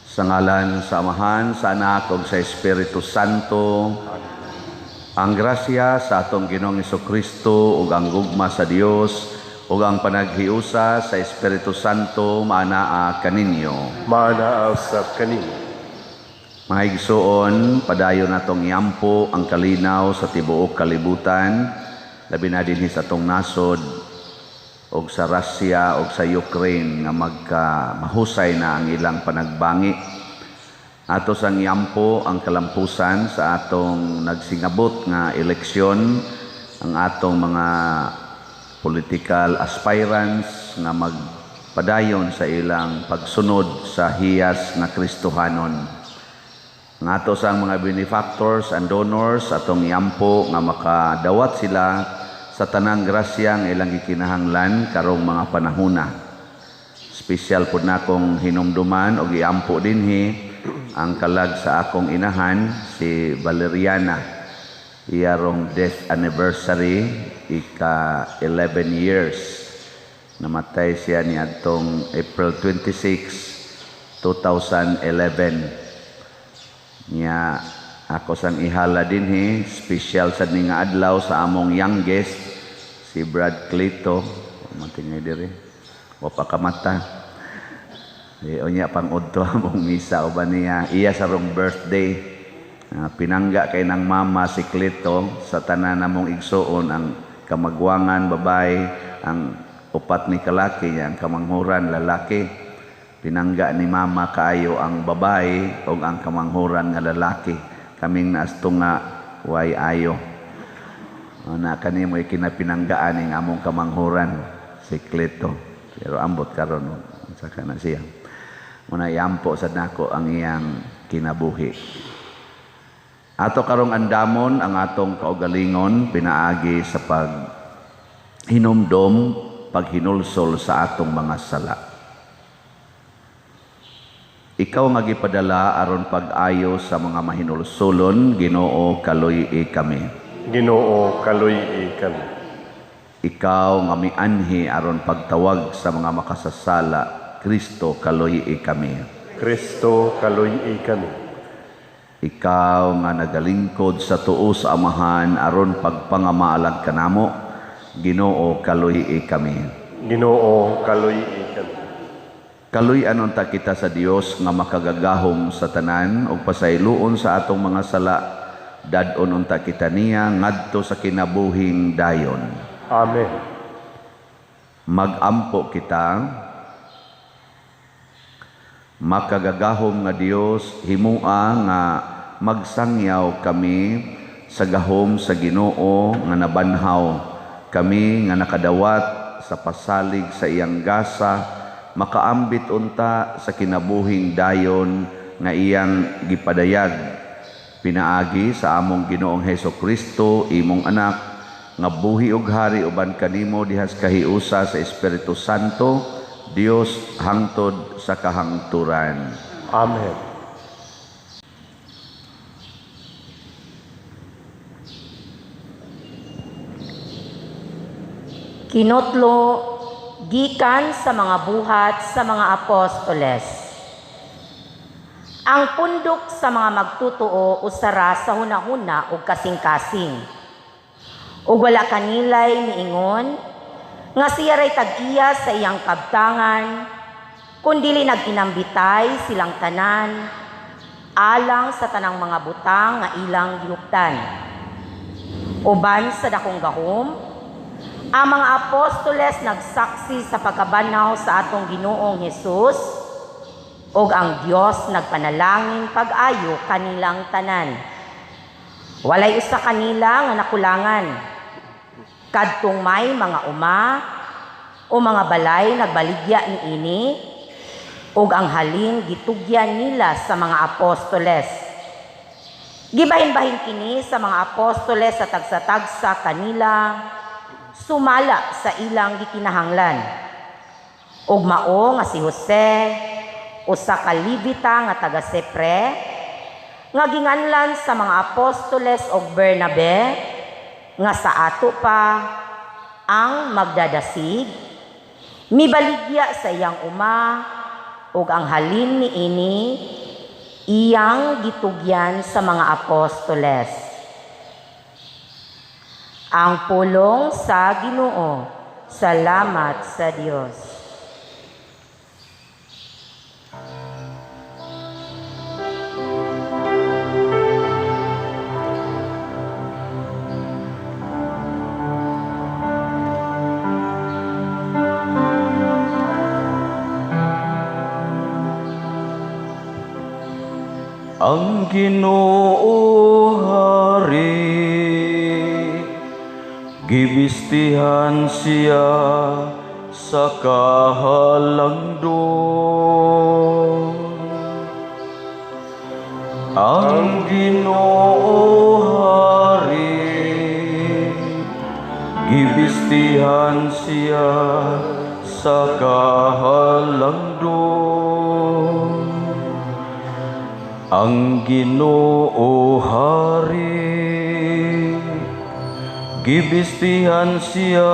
Sa ngalan sa Amahan, sa Anak, ug sa Espiritu Santo, ang grasya sa atong Ginoong Jesucristo ug ang gugma sa Dios ug ang panaghiusa sa Espiritu Santo maanaa kaninyo. Maanaa usab kaninyo. Mga igsoon, padayon natong iampo ang kalinaw sa tibuok kalibutan, labi na dinhi sa atong nasod og sa Russia og sa Ukraine nga mahusay na ang ilang panagbangi. Ato sang iampo ang kalampusan sa atong nagsingabot nga eleksyon, ang atong mga political aspirants nga magpadayon sa ilang pagsunod sa hiyas nga Kristohanon. Nga ato sang mga benefactors and donors atong iampo nga makadawat sila sa tanang grasya nga ilang gikinahanglan karong mga panahuna. Espesyal pud nakong hinumduman og iampo dinhi ang kalag sa akong inahan si Valeriana. Iyarong death anniversary, ika 11 years. Namatay siya niadtong April 26, 2011. Niya ako sang ihala dinhi, special sad ni nga adlaw sa among youngest si Brad Clito, matingay dire, wapa kamata. Unya pang udto among misa uban niya, iya sa rong birthday. Pinangga kay nang mama si Clito sa tanan namong igsuon, ang kamagwangan babae, ang upat ni kalaki niya, ang kamanghuran lalaki. Pinangga ni mama kaayo ang babae o ang kamanghuran nga lalaki. Kaming naasto nga way ayo. Na kani mo ikinapinanggaan ning among kamanghuran si Clito. Pero ambot karon saka na siya. Muna iampo sad nako ang iyang kinabuhi. Ato karong andamon ang atong kaugalingon pinaagi sa paghinumdom, paghinulsol sa atong mga sala. Ikaw nga gipadala aron pag-ayo sa mga mahinulsolon, Ginoo kaluy-i kami. Ginoo kaluy-i kami. Ikaw nga mianhi aron pagtawag sa mga makasasala, Kristo kaluy-i kami. Kristo kaluy-i kami. Ikaw nga nagalingkod sa tuo sa Amahan aron pagpangamaalag kanamo, Ginoo kaluy-i kami. Ginoo kaluy-i kami. Kaluy-an unta kita sa Dios nga makagagahom sa tanan ug pasayloon sa atong mga sala, dadon unta kita niya ngadto sa kinabuhing dayon. Amen. Magampo kita, makagagahom nga Dios, himua nga magsangyaw kami sa gahom sa Ginoo nga nabanhaw, kami nga nakadawat sa pasalig sa iyang gasa, makaambit unta sa kinabuhing dayon nga iyang gipadayag. Pinaagi sa among Ginoong Hesukristo, imong anak, nga buhi ug hari uban kanimo dihas kahiusa sa Espiritu Santo, Dios hangtod sa kahangturan. Amen. Kinotlo gikan sa mga buhat sa mga apostoles. Ang pundok sa mga magtutuo usara sa hunahuna ug kasing-kasing. Ug wala kanilay niingon nga siya ray tag-iya sa iyang kabtangan, kundili nag-inambitay silang tanan alang sa tanang mga butang nga ilang gihuptan. Uban sa dakong gahom, ang mga apostoles nagsaksi sa pagkabanaw sa atong Ginoong Hesus ug ang Dios nagpanalangin pag-ayo kanilang tanan. Walay usa kanila nga nakulangan. Kadtong may mga uma o mga balay nagbaligya niini ug ang halin gitugyan nila sa mga apostoles. Gibahin-bahin kini sa mga apostoles sa tagsa-tagsa kanila, sumala sa ilang gikinahanglan. Ug mao nga si Jose, usa ka Levita nga taga Sepre, nga ginganlan sa mga apostoles og Bernabe, nga sa ato pa ang magdadasig, mibaligya sa iyang uma ug ang halin niini iyang gitugyan sa mga apostoles. Ang pulong sa Ginoo. Salamat sa Diyos. Ang Ginoo hari, gibistihan siya sa kahalangdon. Ang Ginoo hari, gibistihan siya sa kahalangdon. Ang Ginoo hari, gibistihan siya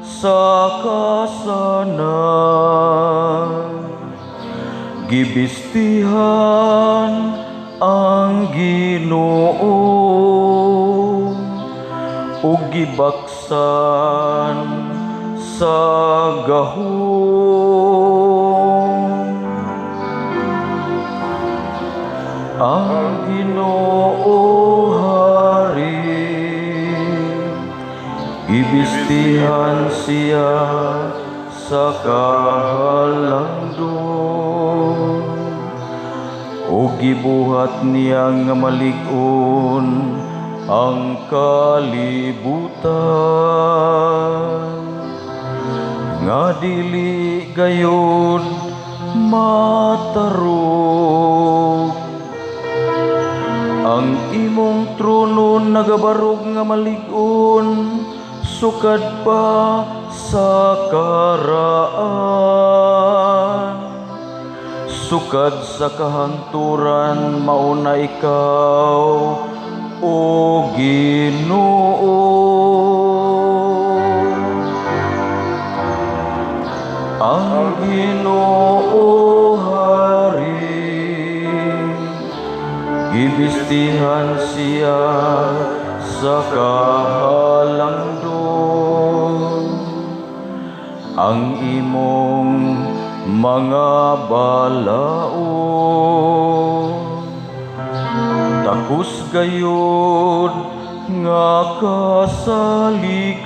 sa kasanan. Gibistihan ang Ginoo ug gibaksan sa gahom. Ang Ginoo hari, gibistihan siya sa kahalangdon. O gibuhat niya nga malig-on ang kalibutan, nga dili gayud matarog. Ang imong trono nagabarog nga malig-on, sukad pa sa karaan. Sukad sa kahanturan, mauna ikaw, o Ginoo. Ang Ginoo hari, gibistihan siya sa kahalangdon. Ang imong mga balaod, takos gayud nga kasaligan.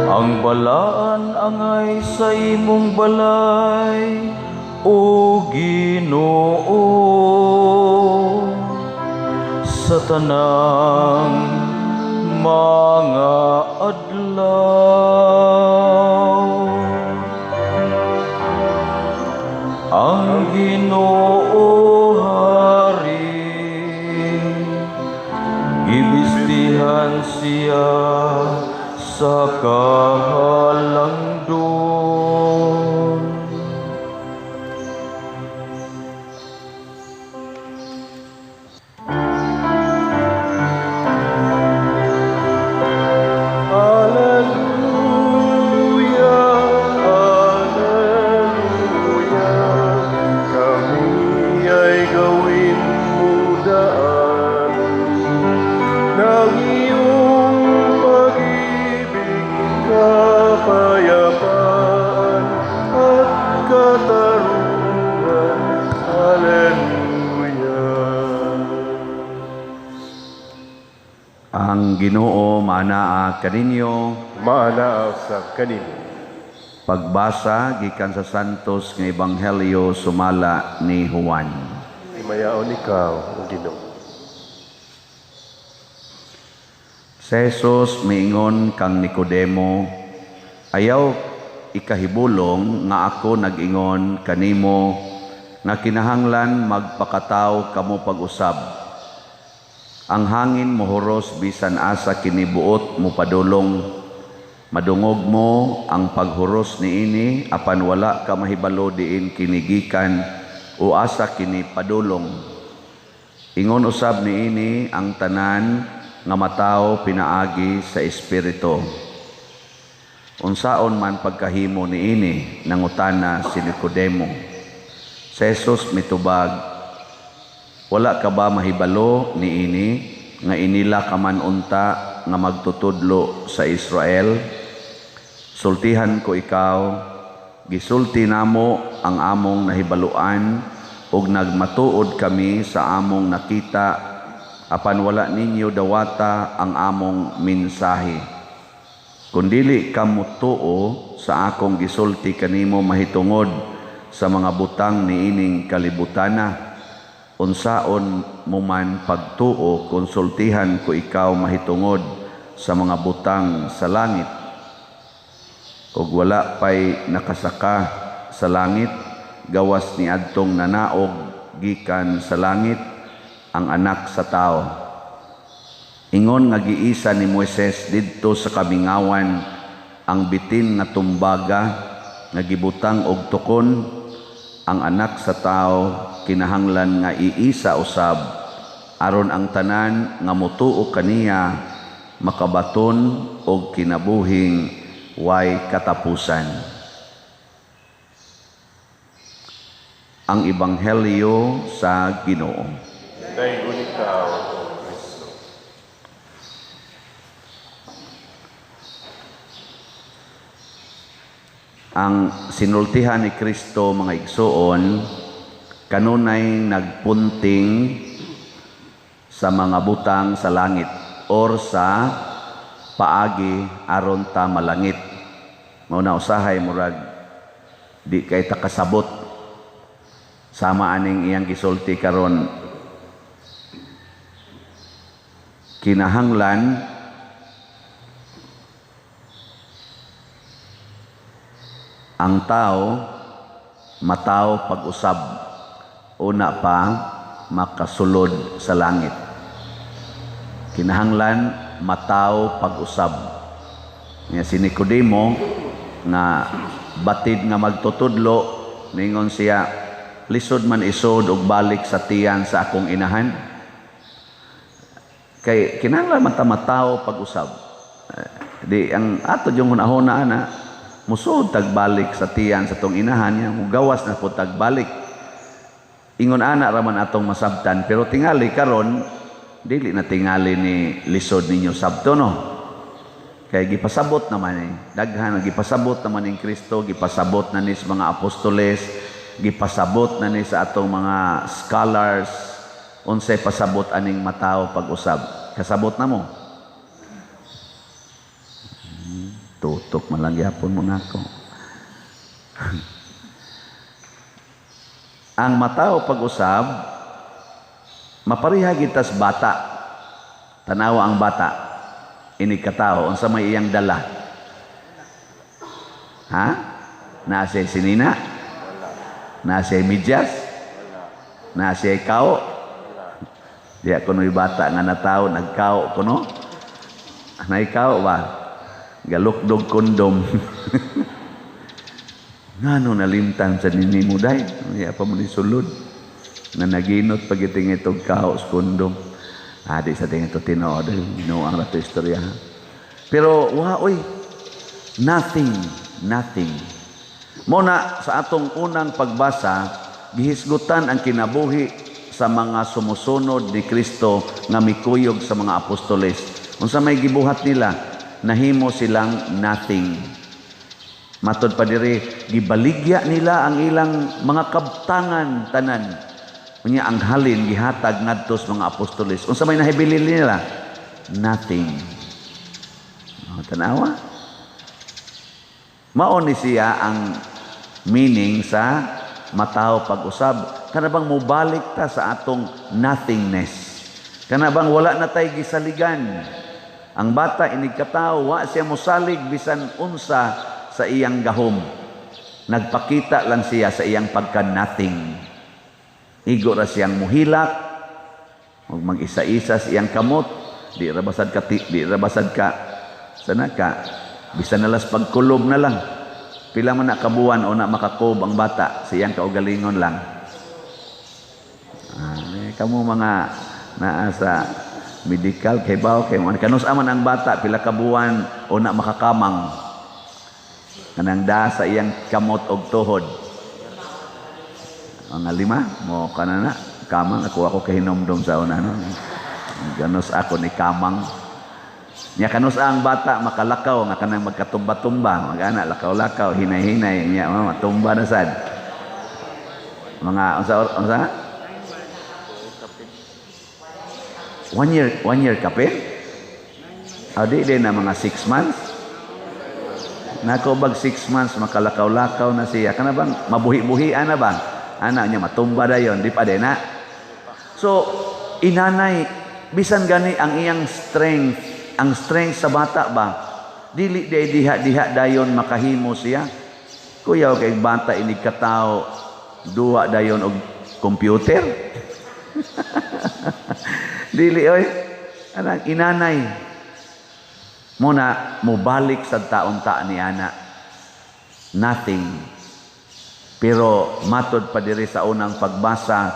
Ang balaan angay sa imong balay, o Ginoo, sa tanang mga adlaw. Ang Ginoo hari, gibistihan siya sa kahalangdon. Ang Ginoo maanaa kaninyo. Maanaa sa kanimo. Pagbasa gikan sa santos nga ebanghelyo sumala ni Juan. Imayaon ikaw, o Ginoo. Si Jesus miingon kang Nicodemo, ayaw ikahibulong nga ako nag-ingon kanimo nga kinahanglan magpakataw kamo pag-usab. Ang hangin mohuros bisan asa kinibuot mo padulong. Madungog mo ang paghuros niini apan wala ka mahibalo diin kinigikan o asa kini padulong. Ingon usab niini ang tanan nga mataw pinaagi sa espiritu. Unsaon man pagkahimo niini nangutana si Nicodemo. Sa Jesus mitubag, wala ka ba mahibalo ni ini nga inila ka man unta nga magtutudlo sa Israel? Sultihan ko ikaw, gisulti namo ang among nahibaluan ug nagmatuod kami sa among nakita apan wala ninyo dawata ang among mensahe. Kundili ka mutuo sa akong gisulti kanimo mahitungod sa mga butang niining kalibutana. Unsaon mo man pagtuo, konsultihan ko ikaw mahitungod sa mga butang sa langit. Ug wala pa'y nakasaka sa langit, gawas ni adtong nanaog gikan sa langit ang anak sa tao. Ingon nga giisa ni Moises didto sa kabingawan ang bitin nga tumbaga nga gibutang og tukon, ang anak sa tao kinahanglan nga iisa usab aron ang tanan nga motuo kaniya makabaton og kinabuhing way katapusan. Ang Ebanghelyo sa Ginoo. Daygon ikaw, O Kristo. Ang sinultihan ni Kristo, mga igsoon, kanunay nagpunting sa mga butang sa langit or sa paagi aron ta malangit. Mauna usahay murag di kay takasabot sama aning iyang gisulti karon. Kinahanglan ang tao mataw pag-usab una pa makasulod sa langit. Kinahanglan mataw pag-usab. Nga si Nicodemo nga batid nga magtutudlo, ningon siya, lisod man isod og balik sa tiyan sa akong inahan. Kay kinahanglan mataw pag-usab. Di ang ato yung hunahuna ana musud tagbalik sa tiyan sa tong inahan niya, mugawas na po tagbalik. Ingon ana raman atong masabtan, pero tingali karon dili na tingali ni lisod ninyo sabto no. Kay gipasabot naman daghan gipasabot naman ning Kristo, gipasabot na ni sa mga apostoles, gipasabot na ni sa atong mga scholars unsay pasabot aning mataw pag-usab. Kasabot na mo. Tutok man lang yapon mo nako. Ang mataw pag-usab mapariha gitas bata. Tanawa ang bata. Ini katao unsa may iyang dala? Ha? Nasa sinina? Nasa medyas? Nasa kao? Diya kuno'y bata nga natao nagkao kuno? Naikaw ba? Galukdog kondom. Ngano nalimtan sa ninimu day? Iya pa mo ni sulod. Na naginot pagiting itong kao sa kondom. Di sa tingin ito tinood. Ginoang rato istorya. Pero oy, nothing. Muna sa atong unang pagbasa, gihisgutan ang kinabuhi sa mga sumusunod ni Kristo nga mikuyog sa mga apostoles. Unsa may gibuhat nila, nahimo silang nothing. Matod pa diri, gibaligya nila ang ilang mga kabtangan tanan. Unya ang halin gihatag ngadto sa mga apostoles. Unsa may nahibili nila? Nothing. Tanawa. Mao ni siya ang meaning sa mataw pag-usab. Kana bang mubalik ta sa atong nothingness? Kana bang wala na tay gisaligan? Ang bata inig katao, wa siya mosalig bisan unsa sa iyang gahom. Nagpakita lang siya sa iyang pagka-nothing. Igo ra siyang muhilak, ug mag-isa-isa sa iyang kamot, di ra basad ka, sana ka, bisan nalas pagkulob na lang. Pila man na kabuan o na makakob ang bata, sa iyang kaugalingon lang. Kamu mga naa sa medical kay baw kay man kanus aman ang bata pila ka buwan o na makakamang kanang da sa iyang kamot og tuhod. Mga 5 mo kanana kamang ako kahinomdom sa una no. Ganos ako ni kamang. Nya kanus ang bata makalakaw nga kanang magkatumba-tumba, magana lakaw-lakaw, hinay-hinay nya matumba na sad. Mga unsa? 1 year kape? Adi din na mga 6 months. Nako bag 6 months makalakaw-lakaw na siya. Kana bang mabuhi-buhian na bang? Anak niya matumba dayon, di pa din na. So, inanay, bisan gani ang iyang strength, ang strength sa bata ba? Dili day diha dayon makahimo siya. Kuyaw kay bata inig katao, duwa dayon og computer. Dili oy. Anak inanay. Muna mubalik sa taon-ta ni ana. Nothing. Pero matod pa diri sa unang pagbasa,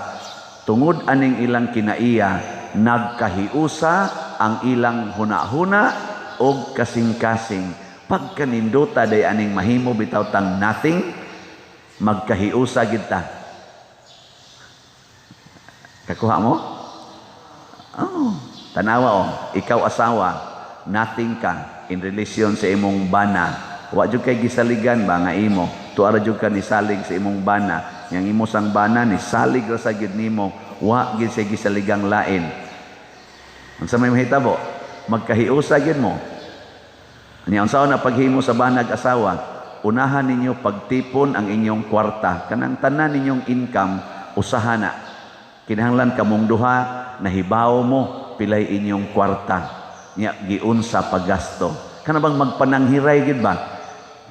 tungod aning ilang kinaiya, nagkahiusa ang ilang huna-huna o kasing-kasing. Pagkaninduta day aning mahimo bitaw tang nothing, magkahiusa gid ta. Kakuha mo? Oh, tanawa ikaw asawa, nothing ka in relation sa imong bana. Wa jud kay gisaligan ba nga imo. Tuara jud ka ni salig sa imong bana. Yang imo sang bana ni salig ra sa gid nimo. Wa gid sa gisaligang lain. Unsa may mahitabo? Magkahiusa gid mo. Nya unsa na paghimo sa banag asawa? Unahan ninyo pagtipon ang inyong kwarta. Kanang tanan ninyong income usahana. Kinahanglan kamong duha nahibaw mo pilay inyong kwarta. Nya giunsa paggasto. Kana bang magpananghiray gid ba?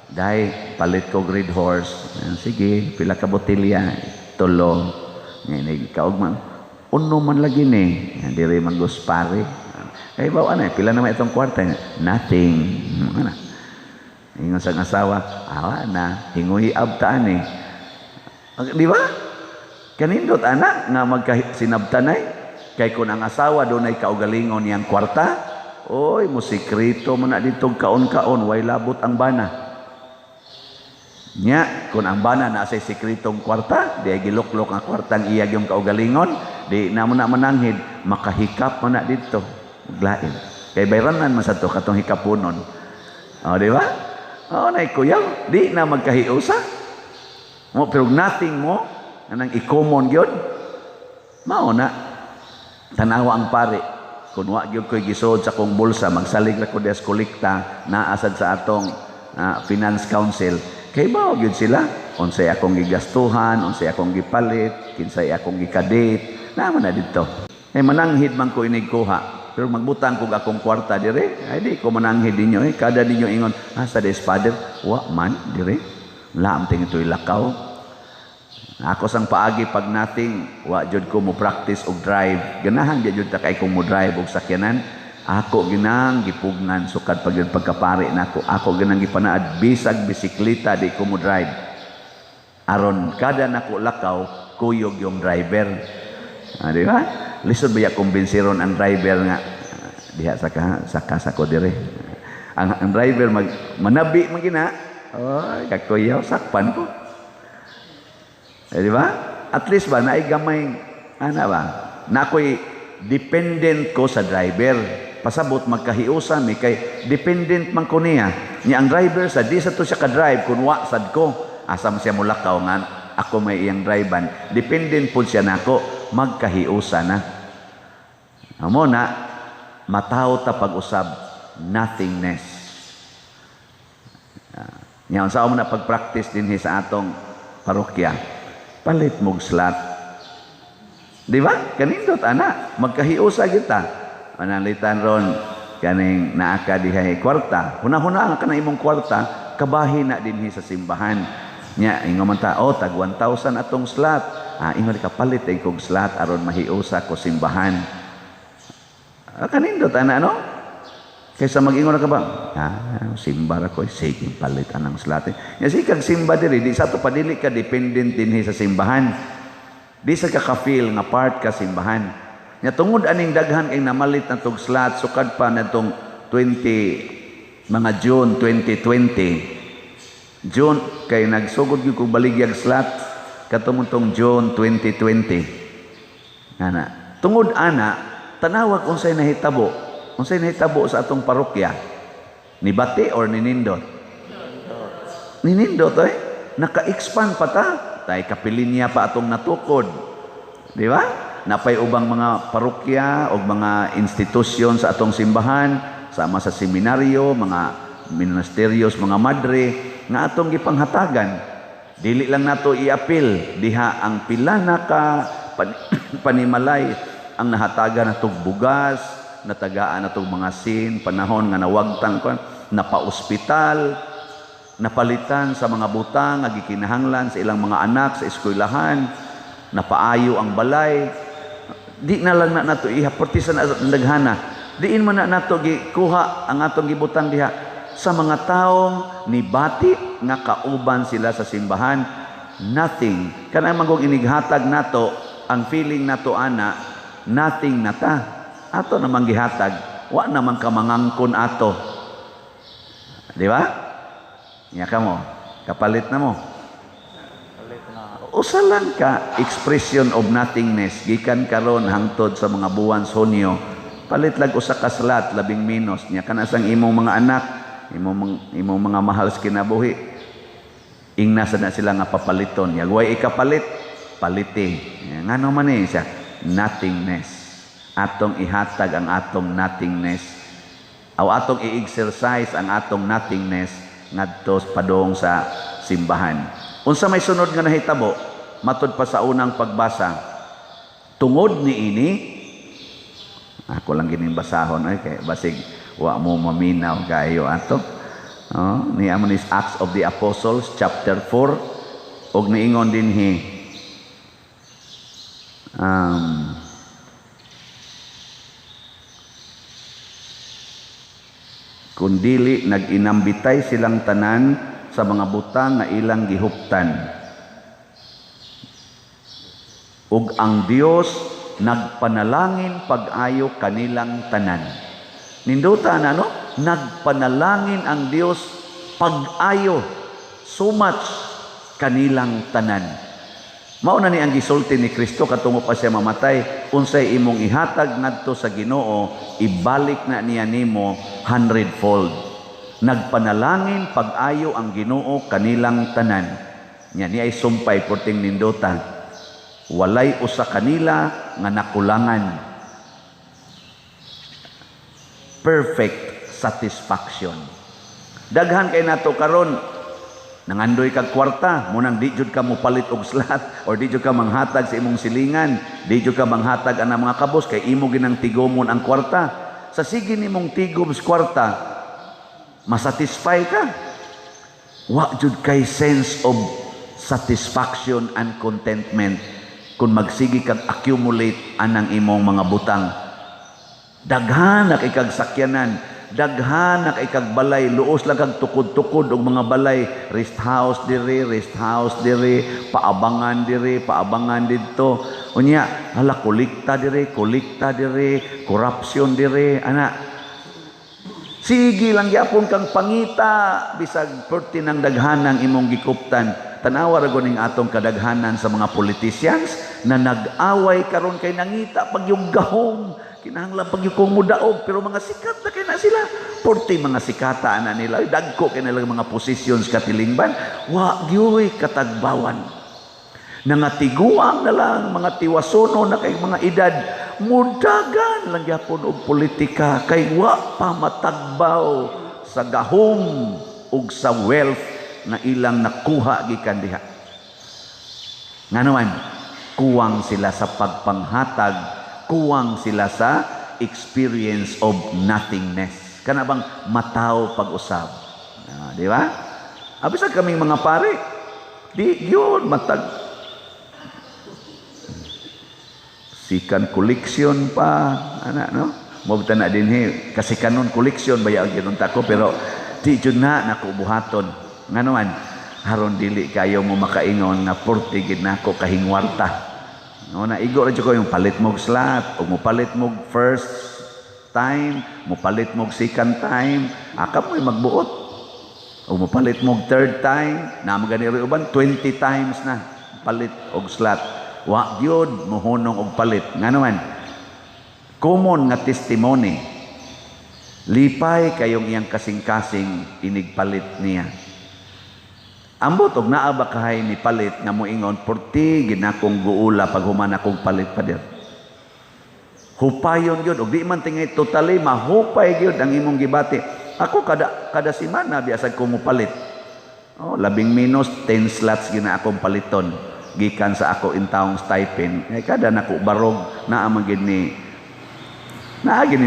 Dai palit ko Red Horse. Sige, pila ka botelya? 3. Ngini kaog man. Uno man lagi ni. Diri man guspare. Kay bawa na pila na itong kwarta? Nothing. Ana. Ingon sa asawa, awa na hinguhi abtaan ni. Di ba? Kanindot anak nga magkasinabtanay kay kun ang asawa dunay kaugalingon niyang kwarta, oy musikreto man na ditong kaon-kaon way labot ang bana. Nya kun ang bana na say sikretong kwarta, di ay giluklok ang kwartang iyag yung kaugalingon, di na mo na mananghid makahikap man na dito maglain. Kay bayranan man sa to katong hikapunon. Oh, di ba? Oh, nay kuyaw, di na magkahiusa. Mo pero nothing mo anang i-common gyud. Mao na tanawa ang pare kun wa gyud koy gisod sa kong bulsa magsalig ra ko des kolekta naasad sa atong finance council kay bao gyud sila unsay akong gigastuhan unsay akong gipalit kinsay akong gikadate naman na dito ay mananghid man ko inig kuha pero magbutang kog akong kwarta dire ay di ko mananghid ninyo kada ninyo ingon asa des father wa man dire laam ting itoy lakaw. Ako sang paagi pag nating wa jud ko mo practice og drive. Ganahan jud ta kay ko mo drive og sakyanan. Ako ginang gipugnan sukad pag pagkapari nako. Ako ginang gipanaad bisag bisikleta di ko mo drive. Aron kada nako lakaw kuyog yung driver. Di ba? Lisod ba ya kumbinsiron ang driver nga diha sa kasa ko dire. Ang driver manabi man gina. Oh, kakuyaw sakpan ko. Eh, di ba? At least ba, naigamay, ba? Na ako'y dependent ko sa driver. Pasabot, magkahiusan, may kay dependent man ko niya. Niya ang driver, sa di sa to siya ka-drive, kung wasad ko, asam siya mulakaw nga, ako may iyang drivean. Dependent po siya na ako, magkahiusan na. Amo na, mataw ta pag-usab, nothingness. Niya, saan mo na pag-practice din sa atong parokya. Palit mong slot. Di ba? Kanindot, anak. Magkahiusa kita. Manalitan ron, kaning naaka dihay kwarta. Huna-huna ang kanang imong kwarta, kabahin na din sa simbahan. Nya, ingon man ta, tag 1,000 atong slot. Ingon ka, palit ay kong slot, aron mahiusa ko simbahan. Kanindot, anak, no? Kaysa mag-ingon ka ba? Simba ra ko, sige, palit anang slot. Kasi kag simba diri, di sa to padili ka dependent din sa simbahan. Di sa ka-feel nga part ka simbahan. Nya tungod aning daghan kay namalit na tog slot, sukad pa na tong mga June 2020. June, kay nagsugod yung kong baligyag slot. katumuntong June 2020. Ana, tungod ana, tanawag unsay nahitabo. Unsay nahitabo sa atong parokya? Ni Bati or ni Nindot? Ni Nindot naka-expand pa ta. Tay kapilinya pa atong natukod. Di ba? Napay ubang mga parokya o mga institusyon sa atong simbahan, sama sa seminaryo, mga ministerios, mga madre, nga atong gipanghatagan. Dili lang nato i-apil diha ang pila na ka panimalay ang nahatagan natong bugas, natagaan natong mga sin, panahon nga nawagtang kon, napa-ospital, napalitan sa mga butang nga gikinahanglan sa ilang mga anak sa eskwelahan, napaayo ang balay. Di na lang na nato ihaporti sa daghana. Diin man na nato gikuha ang atong gibutang diha sa mga taong ni Bati nga kauban sila sa simbahan. Nothing. Kanang magong inighatag nato, ang feeling nato ana, nothing na ta. Ato namang gihatag, wa naman ka mangangkon ato. Di ba? Nya ka mo, kapalit na mo. Usa lang ka expression of nothingness gikan karon hangtod sa mga buwan sa Hunyo. Palit lag usa ka slat labing menos nya kana sang imong mga anak, imong mga mahal sa kinabuhi. Ingna sad na sila nga papaliton. Nya way ikapalit, paliti. Ngano man ni siya? Nothingness. Atong ihatag ang atong nothingness. Aw atong i-exercise ang atong nothingness ngadto padong sa simbahan. Unsa may sunod nga nahitabo matud pa sa unang pagbasa. Tungod ni ini, ako lang gining basahon kay basig wa mo maminaw kayo ato. Ni amon is Acts of the Apostles chapter 4 og niingon dinhi kundili nag-inambitay silang tanan sa mga butang nga ilang gihuptan. Ug ang Dios nagpanalangin pag-ayo kanilang tanan. Ninduta na no? Nagpanalangin ang Dios pag-ayo so much kanilang tanan. Mao na ni ang gisulti ni Kristo katungo pa siya mamatay, unsay imong ihatag ngadto sa Ginoo, ibalik na niya nimo 100-fold. Nagpanalangin pag-ayo ang Ginoo kanilang tanan. Nya ni ay sumpay porting ninduta. Walay usa kanila nga nakulangan. Perfect satisfaction. Daghan kay nato karon nangandoy kag kwarta, munang di jud ka mo palit og slat or di jud ka manghatag sa imong silingan, di jud ka manghatag ana mga kabos kay imo ginang tigomon ang kwarta. Sa sige nimong tigom sa kwarta, masatisfy ka. Wa jud kay sense of satisfaction and contentment kung magsigi kag accumulate anang imong mga butang. Daghan na kay kag sakyanan, daghan na kay kag balay, luos lang kag tukod-tukod og mga balay, rest house diri, paabangan diri, paabangan didto. Unya, hala kolekta diri, corruption diri, ana. Sige lang gyapon kang pangita bisag perti ng daghanang imong gikuptan. Tanawa ra ning atong kadaghanan sa mga politicians na nag-away karon kay nangita pag yung gahom. Kinahanglan pag yung mudaog, pero mga sikat na kaya na sila. Porti mga sikata na nila. Dagko kaya nilang mga positions katilingban. Wa gyoy katagbawan. Nangatiguang na lang mga tiwasono na kay mga edad. Mudagan lang yapon og politika. Kay wa pa matagbaw sa gahom ug sa wealth na ilang nakuha gikan diha. Nga naman, kuwang sila sa pagpanghatag, kuwang sila sa experience of nothingness. Kana bang mataw pag-usab. Di ba? Abisa kaming mga pare, di yun matag sikan koleksyon pa, ana no? Mobta na din kasi kanon koleksyon baya ang ginunta ko, pero di jud na nakubuhaton. Nga naman, haron dili kayo mo makaingon nga porti gid nako kahingwarta. No, naigo rin ko yung palit mong slot, o mo palit mong first time, mo palit mong second time, akap mo yung magbuot. O mo palit mong third time, na magani rin uban, 20 times na palit og slat. Wa gyud mohunong og palit. Nga naman, common nga testimony. Lipay kayong iyang kasing-kasing inigpalit niya. Ambot og naa ba kahay ni palit nga moingon porti ginakong guula pag human akong palit pa dir. Hupayon gyud og di man tingay totally mahupay gyud ang imong gibati. Ako kada semana biasa ko mo palit. Oh, 10 minus 10 slots gina akong paliton gikan sa ako intawong stipend. Ay kada nako barog naa man gid ni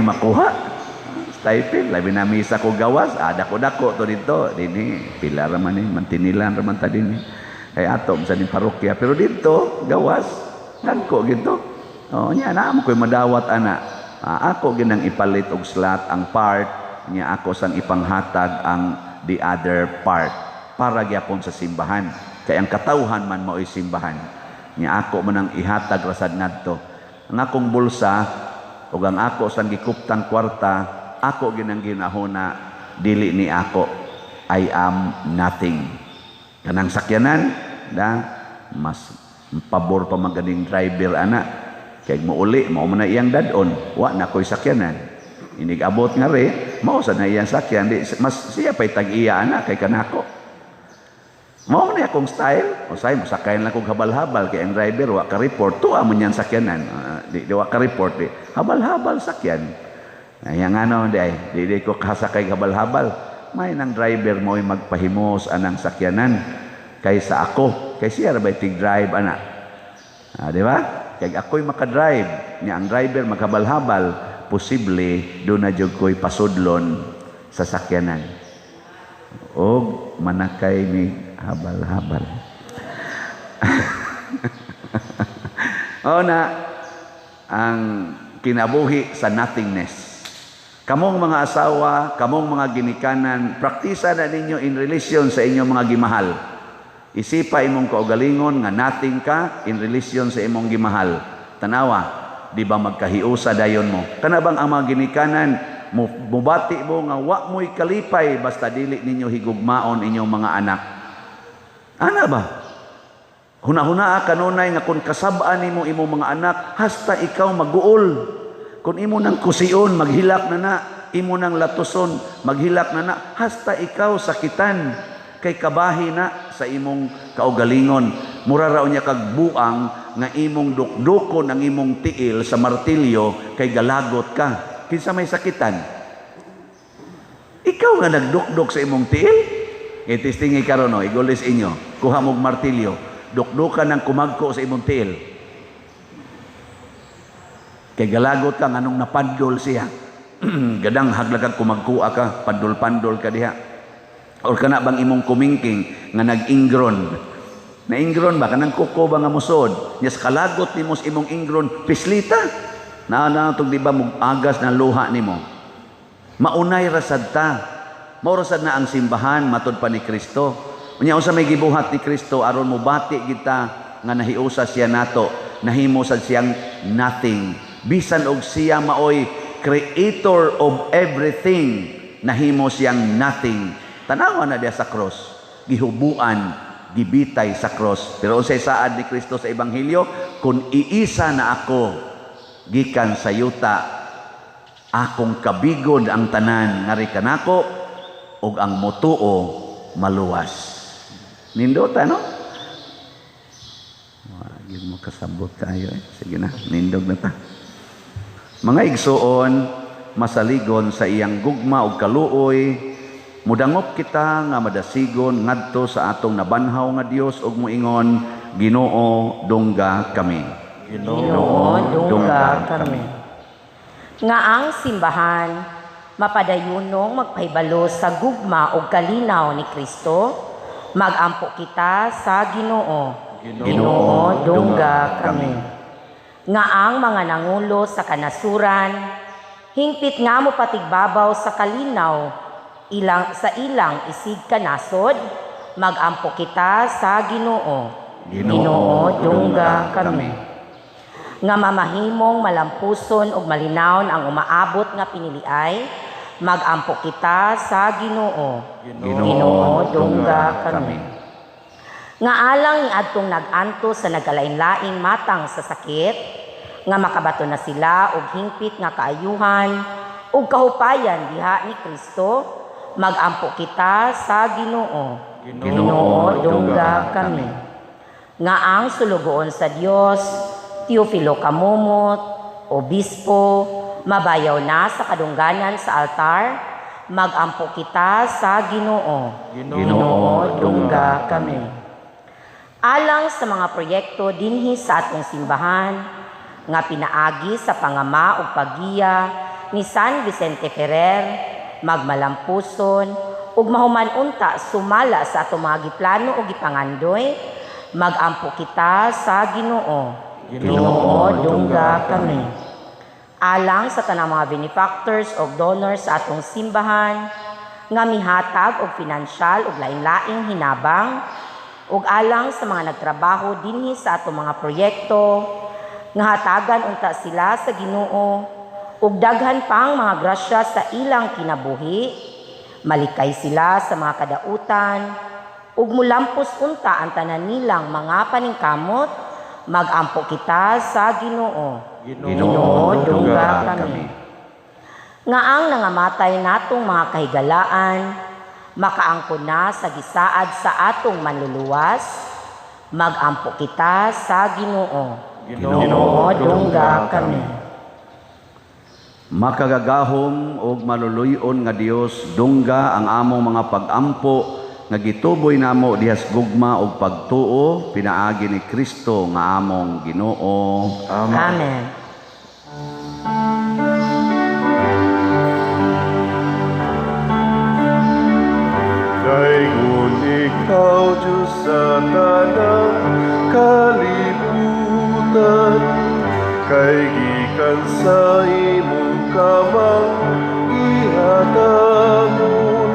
makuha. Stipend, labi na misa ko gawas, dako-dako to dito, dini, pila raman ni, mantinilan raman ta dini. Kay ato, sa ni parokya. Pero dito, gawas, nagko gito. O, niya, naamo ko'y madawat, ana. Ako ginang ipalit og slot ang part, niya ako sang ipanghatag ang the other part, para gyapon sa simbahan. Kay ang katawhan man mao'y simbahan. Niya ako man ang ihatag rasad nadto. Ang akong bulsa, ug ang ako sang gikuptang kwarta, ako ginang ginahuna, dili ni ako. I am nothing. Kanang sakyanan, mas pabor pa maganing driver ana. Kay muuli, mao man na iyang dadon. Wa na ko'y sakyanan. Inig-abot nga rin, mao sa na iyang sakyan. Mas siya pa'y tag-iya ana kay kanako. Mao na akong style. O say, masakayan lang kong habal-habal. Kay ang driver, wa ka-report. Tuwa mo niyan sakyanan. Di wa ka-report. Habal-habal sakyan. Yang ano, di ko kasakay habal-habal. May nang driver mo'y magpahimos anang sakyanan kaysa ako. Kay siya rabay tig-drive, ana. Di ba? Kaya ako'y makadrive. Niya ang driver maghabal-habal. Posible, doon na dyan ko'y pasudlon sa sakyanan. O manakay ni habal-habal. O na, ang kinabuhi sa nothingness. Kamong mga asawa, kamong mga ginikanan, praktisa na ninyo in relation sa inyong mga gimahal. Isipa imong kaugalingon nga nothing ka in relation sa imong gimahal. Tanawa, di ba magkahiusa dayon mo? Kana bang ang mga ginikanan, mubati mo nga wa mo'y kalipay basta dili ninyo higugmaon inyong mga anak. Ana ba? Huna-hunaa kanunay nga kung kasabaan nimo imong mga anak, hasta ikaw maguol. Kung imo nang kusion, maghilak na imo nang latuson, maghilak na hasta ikaw sakitan, kay kabahi na sa imong kaugalingon. Mura raw niya kag buang nga imong dukdukon ang imong tiil sa martilyo, kay galagot ka. Kinsa may sakitan? Ikaw nga nagdukdok sa imong tiil? Itistingi karon no, igolis inyo, kuha mong martilyo, dukdukan ng kumagko sa imong tiil. Kay galagot ka nganong napandol siya. Gadang haglagag kumagkuha ka, pandol-pandol ka diha. Or kana bang imong kumingking nga nag-ingron. Na-ingron ba kanang kuko ba nga musod? Yes kalagot nimo sa imong ingron, pislita. Na tug di ba agas na luha nimo. Maunay rasad ta. Mao rasad na ang simbahan matud pa ni Kristo. Unya usa may gibuhat ni Kristo aron mobati kita nga nahiusa siya nato, nahimo sad siyang nothing. Bisan og siya maoy creator of everything, nahimo siyang nothing. Tanawa na diya sa cross, gihubuan, gibitay sa cross. Pero unsay saad ni Kristo sa ebanghelyo, kung iisa na ako gikan sa yuta, akong kabigod ang tanan ngari kanako ug ang motuo maluwas. Nindota no? Wag mo kasabot kayo Sige na, nindog na ta. Mga igsoon, masaligon sa iyang gugma ug kaluoy, mudangop kita nga madasigon ngadto sa atong nabanhaw nga Dios ug moingon, Ginoo dungga kami. Ginoo dungga kami. Nga ang simbahan mapadayunong magpahibalo sa gugma ug kalinaw ni Kristo, magampo kita sa Ginoo. Ginoo dungga kami. Nga ang mga nangulo sa kanasuran, hingpit nga mo patigbabaw sa kalinaw, sa ilang isig kanasod, magampo kita sa Ginoo. Ginoo dungga kami. Nga mamahimong malampuson ug malinaw ang umaabot nga piniliay, magampo kita sa Ginoo. Ginoo dungga kami. Nga alang ni adtong nag-anto sa nagalain-laing matang sa sakit, nga makabato na sila og hingpit nga kaayuhan ug kahupayan diha ni Kristo, magampo kita sa Ginoo. Ginoo, dungga kami. Nga ang sulugoon sa Dios, Teofilo Kamumot, Obispo, mabayaw na sa kadungganan sa altar, magampo kita sa Ginoo. Ginoo, dungga kami. Alang sa mga proyekto dinhi sa atong simbahan, nga pinaagi sa pangama ug paggiya ni San Vicente Ferrer, magmalampuson, ug mahuman unta sumala sa atong mga giplano ug gipangandoy, magampo kita sa Ginoo. Ginoo, dungga kami. Alang sa tanang mga benefactors o donors sa atong simbahan, nga mihatag og pinansyal ug lain-laing hinabang, ug alang sa mga nagtrabaho dinhi sa atong mga proyekto, nga hatagan unta sila sa Ginoo, ug daghan pang mga grasya sa ilang kinabuhi, malikay sila sa mga kadautan, ug mulampos unta ang tanan nilang mga paningkamot, magampo kita sa Ginoo. Ginoo, dungga kami. Nga ang nangamatay natong mga kahigalaan, makaangkon na sa gisaad sa atong manluluwas, magampo kita sa Ginoo. Ginoo, dungga kami. Makagagahom og maluluyon nga Dios, dungga ang among mga pag-ampo nga gituboy namo dihas gugma og pagtuo pinaagi ni Kristo nga among Ginoo. Amen. Dayon ikaw, Diyos sa tanang kalibutan, kay gikan sa imong kamang ihatamon,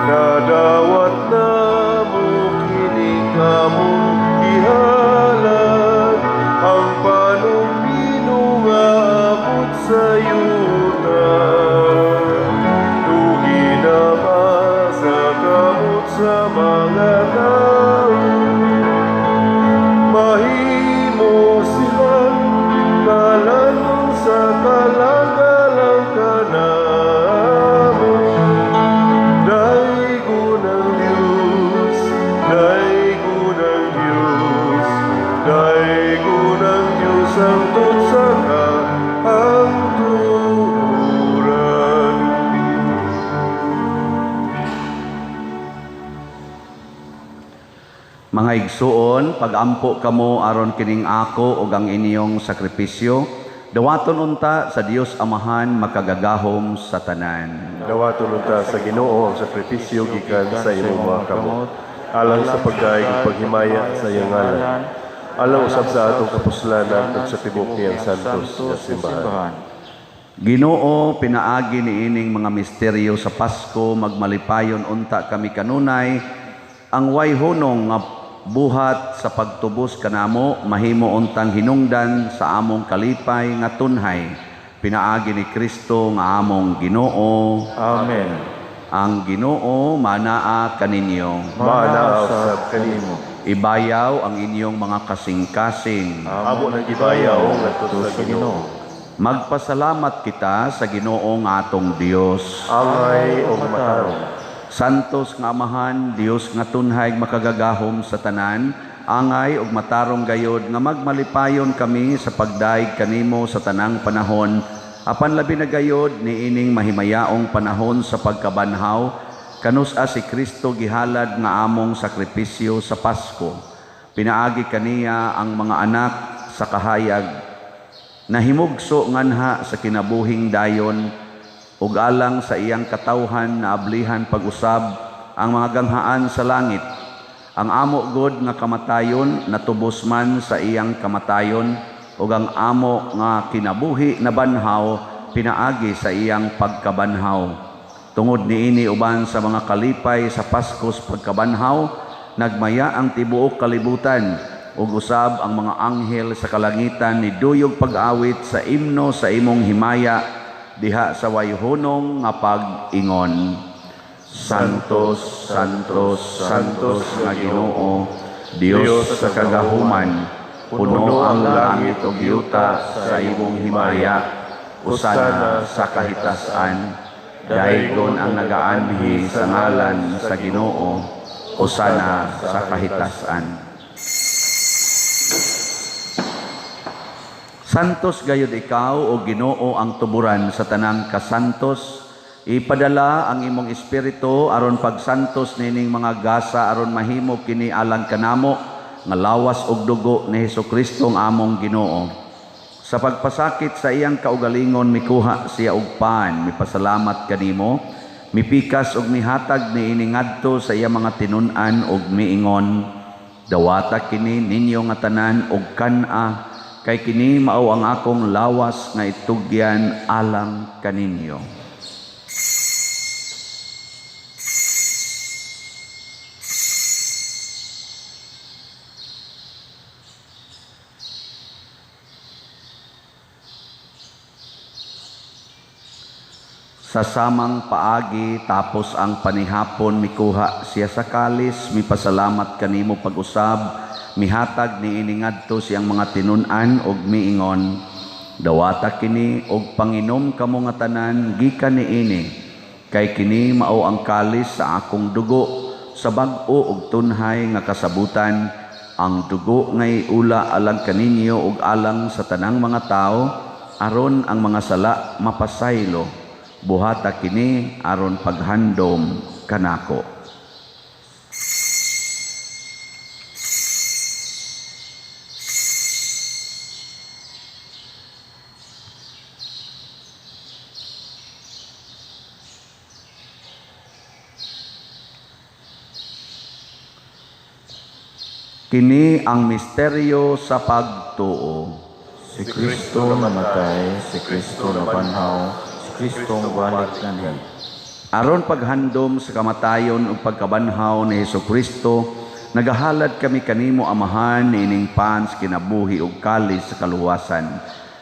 nadawat na mo kining among ihalan, ang panumbino nga abot sa yuta. Dugi na sa kamot sa mga tao, mahimo silang kalanong sa kalagalang kanamo. Daigo ng Diyos, daigo ng Diyos, daigo ng Diyos ang tutsaka ang turan. Mga igsuon, pagampo kamo aron kining ako ug ang inyong sakripisyo, dawaton unta sa Dios Amahan makagagahom sa tanan. Dawaton unta sa Ginoo ang sakripisyo gikan sa imong mga kamot, alang sa pagdaig ug paghimaya sa iyang ngalan, alang usab sa atong kapuslanan ug sa tibok niyang santos nga simbahan. Ginoo, pinaagi niining mga misteryo sa Pasko, magmalipayon unta kami kanunay, ang way hunong nga buhat sa pagtubos kanamo, mahimo untang hinungdan sa among kalipay nga tunhay. Pinaagi ni Kristo nga among Ginoo. Amen. Ang Ginoo manaa kaninyo. Maanaaw sa kanimo. Ibayaw ang inyong mga kasing-kasing. Amo nang gibayaw ngadto sa Ginoo. Magpasalamat kita sa Ginoo nga atong Dios. Angay o matarong. Santos nga Amahan, Dios nga tunhay makagagahom sa tanan, angay ug matarong gayod nga magmalipayon kami sa pagdaig kanimo sa tanang panahon, apan labi na gayod niining mahimayaong panahon sa pagkabanhaw, kanus-a si Kristo gihalad nga among sakripisyo sa Pasko. Pinaagi kaniya ang mga anak sa kahayag, nahimugso nganha sa kinabuhing dayon, ug alang sa iyang katawhan na ablihan pag-usab ang mga ganghaan sa langit. Ang amo god nga kamatayon natubos man sa iyang kamatayon, ug ang amo nga kinabuhi na banhaw pinaagi sa iyang pagkabanhaw. Tungod niini uban sa mga kalipay sa Paskos pagkabanhaw, nagmaya ang tibuok kalibutan, ug usab ang mga anghel sa kalangitan ni duyog pag-awit sa imno sa imong himaya diha sa wayhunong nga pag-ingon. Santos, Santos, Santos nga Ginoo, Dios sa kagahuman, puno ang langit o yuta sa imong himaya, usana sa kahitasan, daygon ang nagaanhi sa ngalan sa Ginoo, usana sa kahitasan. Santos gayud ikaw o Ginoo ang tuburan sa tanang kasantos, ipadala ang imong espiritu aron pagsantos nining mga gasa aron mahimo kini alang kanamo nga lawas og dugo ni Hesukristo ang among Ginoo. Sa pagpasakit sa iyang kaugalingon mikuha siya og pan, mipasalamat kanimo, mipikas og mihatag niini ngadto sa iyang mga tinun-an og miingon, dawata kini ninyo nga tanan og kan-a, kay kini mao ang akong lawas nga itugyan alang kaninyo. Sa samang paagi tapos ang panihapon mikuha siya sa kalis, mipasalamat kanimo pag-usab, mihatag ni iningadto siyang mga tinun-an og miingon, dawata kini og panginom kamo nga tanan gikan niini, kay kini mao ang kalis sa akong dugo sa bag-o og tunhay nga kasabutan, ang dugo ngay ula alang kaninyo og alang sa tanang mga tao, aron ang mga sala mapasaylo. Buhata kini aron paghandom kanako. Kini ang misteryo sa pagtuo. Si Kristo namatay, si Kristo nabanhaw, Kristong balik nanhi. Aron paghandom sa kamatayon ug pagkabanhaw ni Hesukristo, nagahalad kami kanimo amahan niining pans kinabuhi ug kalis sa kaluwasan.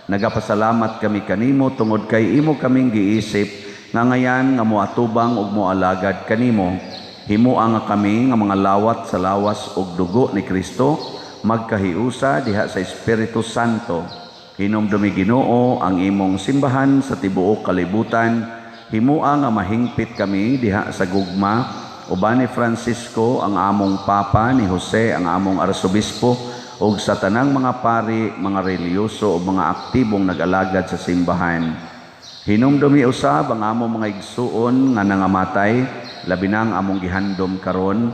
Nagapasalamat kami kanimo tungod kay imo kaming giisip nga ngayan nga moatubang ug moalagad kanimo. Himuang nga kami nga mga lawat sa lawas ug dugo ni Kristo magkahiusa diha sa Espiritu Santo. Hinumdumi Ginoo ang imong simbahan sa tibuok kalibutan, himua nga mahingpit kami diha sa gugma, uban ni Francisco ang among Papa, ni Jose ang among Arsobispo, ug sa tanang mga pari, mga reliyoso o mga aktibong nag-alagad sa simbahan. Hinumdumi usab ang among mga igsuon nga nangamatay, labi na ang among gihandom karon,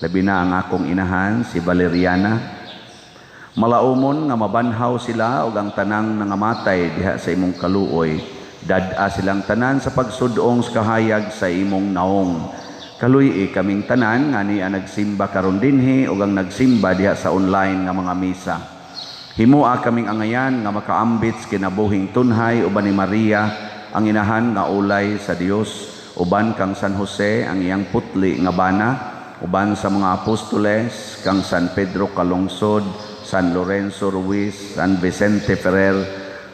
labi na ang akong inahan, si Valeriana. Malaumon nga mabanhaw sila ug ang tanang nangamatay diha sa imong kaluoy. Dad-a silang tanan sa pagsudong sa kahayag sa imong naong. Kaluy kaming tanan nga niya nagsimba karon dinhi ug ang nagsimba diha sa online nga mga misa. Himua kaming angayan nga makaambit sa kinabuhing tunhay uban ni Maria ang inahan nga ulay sa Dios, uban kang San Jose ang iyang putli nga bana, uban sa mga apostoles kang San Pedro Calungsod, San Lorenzo Ruiz, San Vicente Ferrer,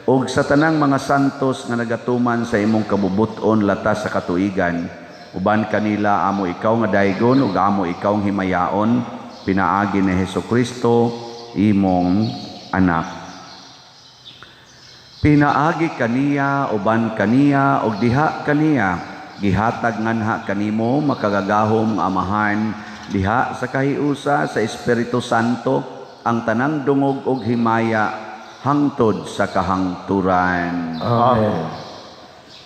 ug sa tanang mga santos nga nagatuman sa imong kabubuton latas sa katuigan. Uban kanila amo ikaw nga daygon ug amo ikaw himayaon, pinaagi ni Hesukristo, imong anak. Pinaagi kaniya, uban kaniya, ug diha kaniya, gihatag nganha kanimo makagagahom amahan, diha sa kahiusa sa Espiritu Santo, ang tanang dungog og himaya hangtod sa kahangturan. Amen.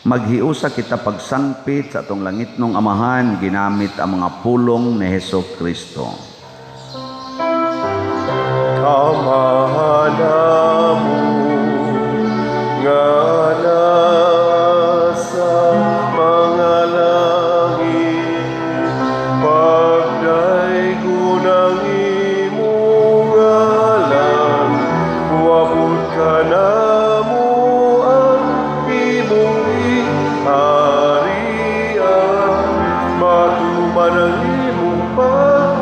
Maghiusa kita pagsangpit sa atong langitnong amahan ginamit ang mga pulong ni Hesukristo. Kamahalamu nga nasa mga langit, pagdaygon ang imong ngalan, wapud ka namo ang imong iharian, matuman ang imong pag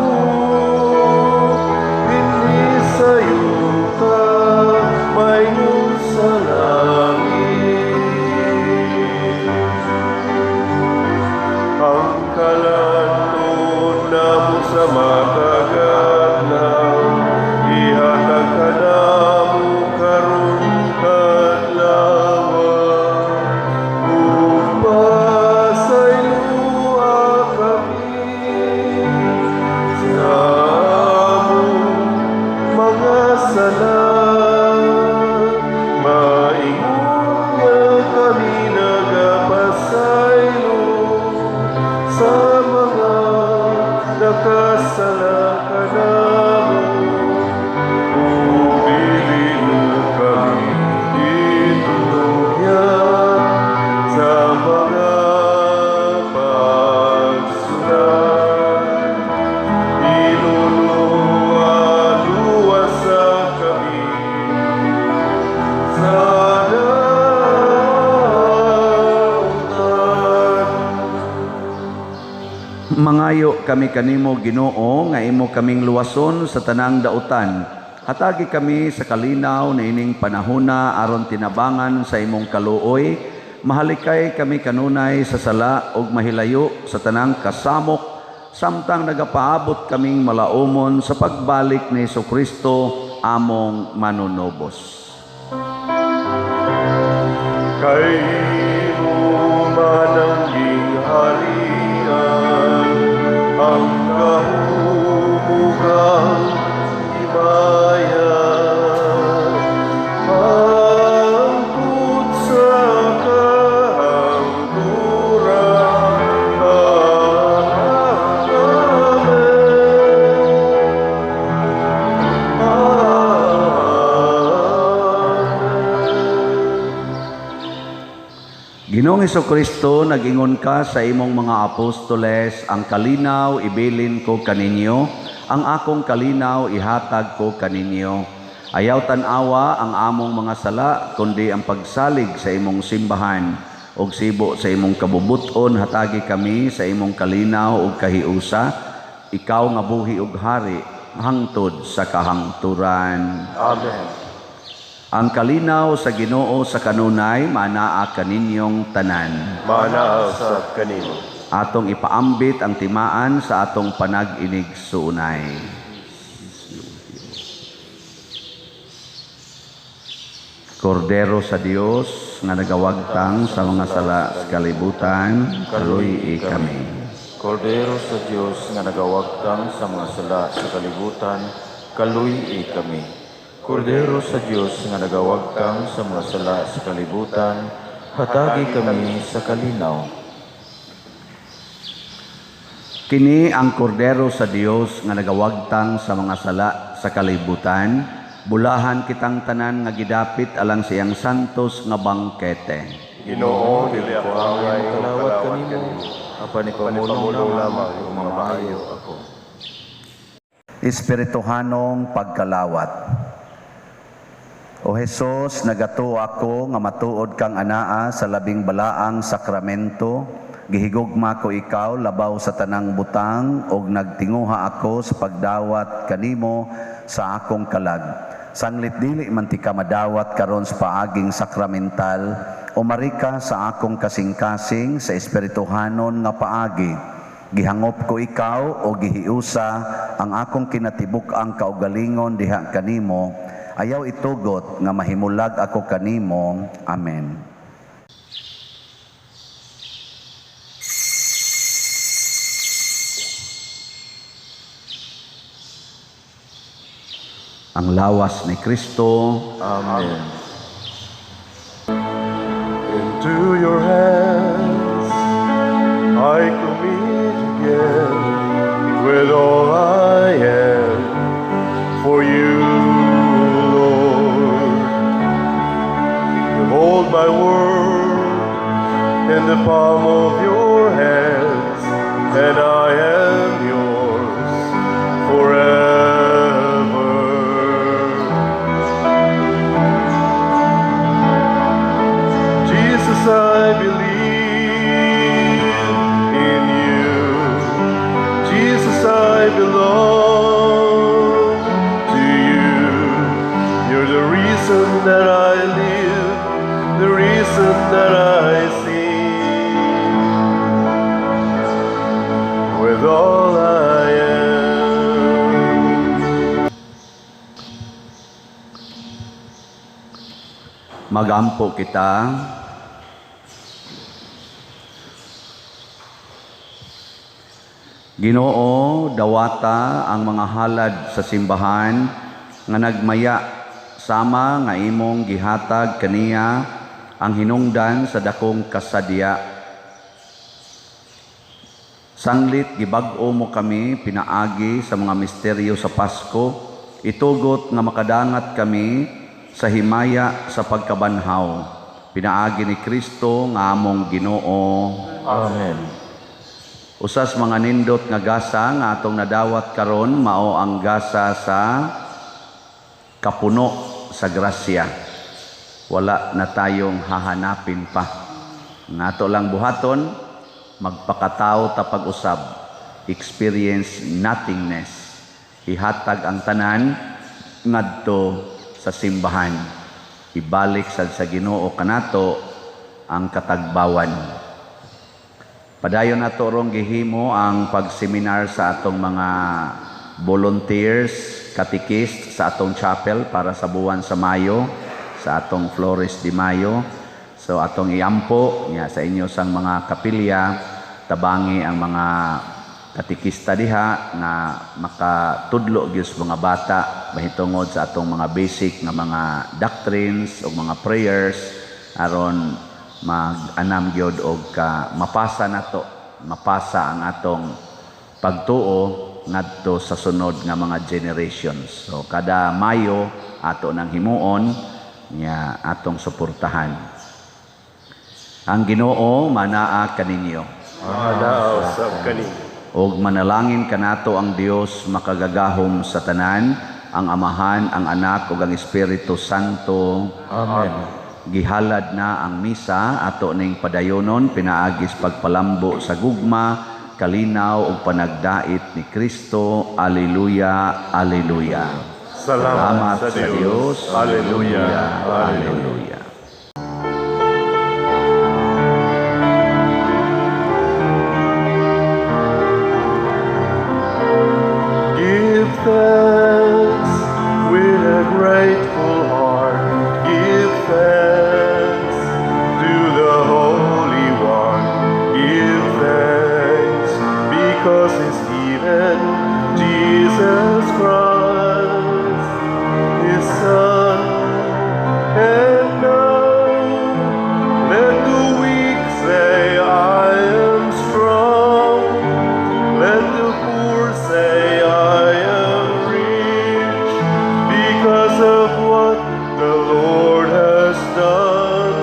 kami kanimo Ginoo nga imo kaming luwason sa tanang dautan. Hatagi kami sa kalinaw na ining panahona aron tinabangan sa imong kaluoy. Mahalikay kami kanunay sa sala ug mahilayo sa tanang kasamok samtang nagapaabot kaming malaumon sa pagbalik ni Jesucristo among manunobos. Kay manangging harian ang kahumugang himayan, angkot sa kahangturan. Ginoong Jesucristo, nag-ingon ka sa imong mga apostoles, ang kalinaw ibilin ko kaninyo, ang akong kalinaw ihatag ko kaninyo. Ayaw tanawa ang among mga sala, kundi ang pagsalig sa imong simbahan, og sibo sa imong kabubuton, hatagi kami sa imong kalinaw ug kahiusa, ikaw nga buhi ug hari, hangtod sa kahangturan. Amen. Ang kalinaw sa Ginoo sa kanunay, manaa kaninyong tanan. Manaa sa kanino. Atong ipaambit ang timaan sa atong panag-inig suunay. Kordero sa Dios nga nagawagtang sa mga sala sa kalibutan, kaluy kami. Kordero sa Diyos nga nagawagtang sa mga sala sa kalibutan, kaluy kami. Kordero sa Diyos nga nagawagtang sa mga sala sa kalibutan, hatagi kami sa kalinaw. Kini ang kordero sa Dios nga nagawagtang sa mga sala sa kalibutan, bulahan kitang tanan nga gidapit alang siyang santos nga bangkete. Ginoo, dili ako angay Kalawat kanimo, apan ni pamulong lamang ug mamaayo ako. Espirituhanong pagkalawat. O Jesus, nagato ako nga matuod kang anaa sa labing balaang sakramento, gihigugma ko ikaw labaw sa tanang butang, og nagtinguha ako sa pagdawat kanimo sa akong kalag. Sanglit dili man ti ka madawat karon sa paaging sakramental, umari ka sa akong kasing-kasing sa espirituhanon nga paagi. Gihangop ko ikaw o gihiusa ang akong kinatibuk ang kaugalingon diha kanimo. Ayaw itugot nga mahimulag ako kanimo. Amen. Ang lawas ni Kristo. Amen. Into your hands I commit again with all I am for you, Lord. Hold my world in the palm of your hands, and I am yours forever. Jesus, I believe in you. Jesus, I belong to you. You're the reason that I live, the reason that I sing. With all I am. Magampo kita. Ginoo, dawata ang mga halad sa simbahan nga nagmaya sama nga imong gihatag kaniya ang hinungdan sa dakong kasadya. Sanglit gibag-o mo kami pinaagi sa mga misteryo sa Pasko, itugot nga makadangat kami sa himaya sa pagkabanhaw. Pinaagi ni Kristo nga among Ginoo. Amen. Usas mga nindot nga gasa nga atong nadawat karon mao ang gasa sa kapuno sa grasya. Wala na tayong hahanapin pa. Nato lang buhaton, magpakatao ta pag-usab. experience nothingness. Ihatag ang tanan ngadto sa simbahan. Ibalik sad sa Ginoo kanato ang katagbawan. Padayon nato rong gihimo ang pagseminar sa atong mga volunteers, catechist sa atong chapel para sa buwan sa Mayo, sa atong Flores de Mayo. So atong iampo nya sa inyo sang mga kapilya, tabangi ang mga katikista diha na makatudlo gyud sa mga bata mahitungod sa atong mga basic nga mga doctrines o mga prayers aron mag-anam gyud og mapasa ang atong pagtuo ngadto sa sunod nga mga generations. So kada Mayo ato nang himuon nya atong suportahan. Ang Ginoo manaa kaninyo. Manaaw sa kaninyo. Og manalangin kanato ang Dios makagagahom sa tanan, ang Amahan, ang Anak ug ang Espiritu Santo. Amen. Gihalad na ang misa ato ning padayonon pinaagis pagpalambo sa gugma, kalinaw ug panagdait ni Kristo. Alleluia, alleluia. Salamat sa Diyos. Alleluia, alleluia. Give thanks with a grateful heart. Give thanks to the Holy One. Give thanks because He's given Jesus Christ, His Son. And now let the weak say, I am strong. Let the poor say, I am rich, because of what the Lord has done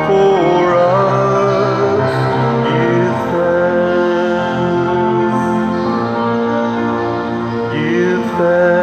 for us. Give thanks. Give thanks.